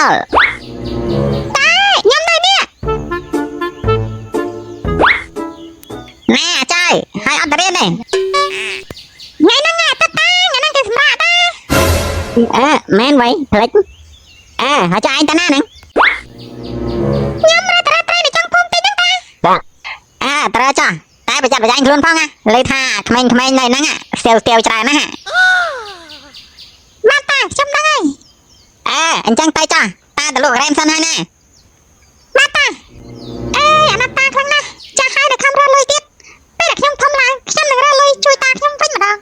ល់តែខ្ញុំនៅនេះណែចាយហើយអត់ទៅរៀនទេថ្ងៃហ្នឹងទៅតាថ្ងៃហ្នឹងគេសម្រាប់តាមែនវ៉ៃផ្លេចហើយចាយឯងតាណាហ្នឹងខ្ញុំរត់ត្រីនៅចុងភូមិតិចហ្នឹងតាបងត្រូវចាតែប្រយ័ត្នប្រយែងខ្លួនផងណាលើថាក្មេងៗនៅហ្នឹងស្ទាវច្រើនណាស់បាទតាខ្ញុំដឹងហើយអញ្ចឹងទៅចាតាទៅលក់រ៉ែមសិនហើយណាបាទតាអាណតាខ្លាំងណាស់ចាស់ហើយនៅខំរកលុយទៀតពេលខ្ញុំធំឡើងខ្ញុំនឹងរកលុយជួយតាខ្ញុំវិញម្ដង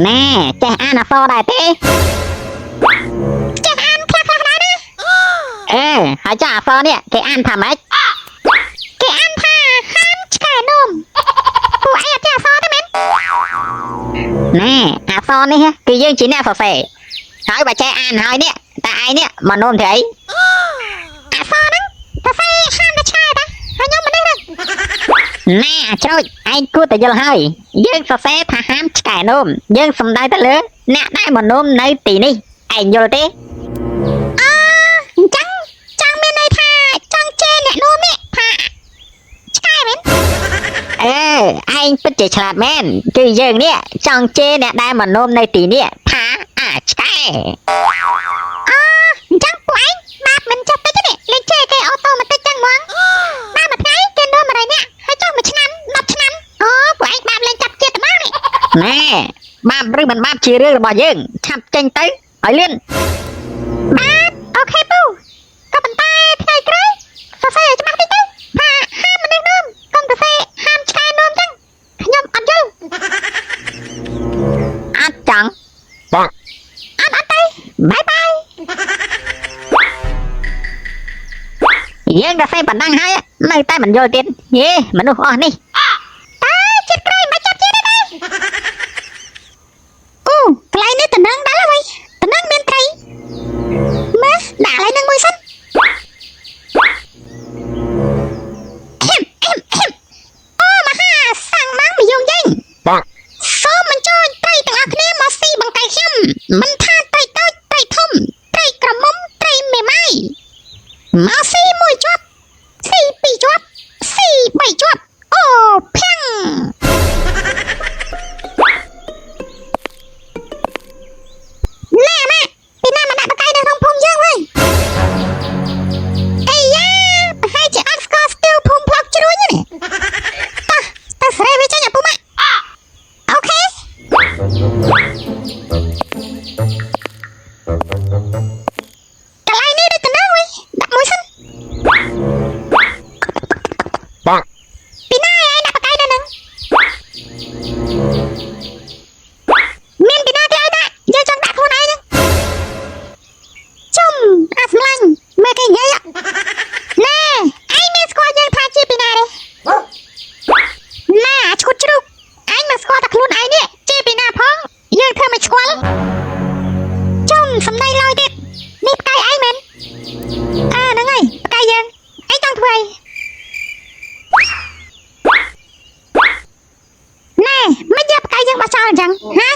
ណែចេះអានអក្សរដែរទេចេះអានខ្លះដែរណាហើយចាអក្សរនេះគេអានថាម៉េចគេអានថាហាមឆ្កែនោមពួកឯងអត់ចេះអក្សរទេមែនណែអក្សរនេះគឺយើងជាអ្នកសរសេរហើយបើចេះអានហើយនេះតែឯងនេះមកនោមធ្វើអីអក្សរហ្នឹងសរសេរហាមតែឆ្កែតាហើយខ្ញុំមិនដឹងណែច្រូចឯងគួរតែយល់ហើយយើងសរសេរថាហាមឆ្កែនោមយើងសំដៅទៅលើអ្នកដែលមកនោមនៅទីនេះឯងយល់ទេអញ្ចឹងចង់មានន័យថាចង់ជេរអ្នកនោមនេះថាឆ្កែមែនឯងពិតជាឆ្លាតមែនគឺយើងនេះចង់ជេរអ្នកដែលមកនោមនៅទីនេះថាឆ្កែអញ្ចឹងពួកឯងបាបមិនចាប់តិចទេលេងជេរគេអូតូម៉ាទិកចឹងហ្មងបាបមួយថ្ងៃគេនោមอะไรនេះហើយចុះមួយឆ្នាំ10ឆ្នាំពួកឯងបាបលេងចាប់ជាតិទៅមកនេះណែបាបឬមិនបាបជារឿងរបស់យើងឆាប់ចេញទៅឲ្យលឿនបាបអូខេពូក៏ប៉ុន្តែថ្ងៃក្រោយសរសេរឲ្យច្បាស់តិចទៅថាហាមមនុស្សនោមកុំសរសេរហាមឆ្កែនោមចឹងខ្ញុំអត់យល់អត់ចង់បងអត់ទៅបាយបាយយើងđã xem bản năng hay nơi tay mình rồi tiền yeah mình đâu khó đi ta chết cây mà chặt chết đây cái này tình năng đã là vậy tình năng bên cây má đã lại năng môi xanh mà ha sang mang bị dùng danh số mình cho cây từng ác nè mà si bằng cây khiêm mình tha cây tới cây thum cây cầm mông cây mềm mai mà si mùi chóp si bị chóp si bảy chóp phăng nè nè đi nam mà đặt cây đang không phun dương ơi ây da hai chị ăn score still phun plug chưa đuối nhỉ ta มาเช้าจังฮะ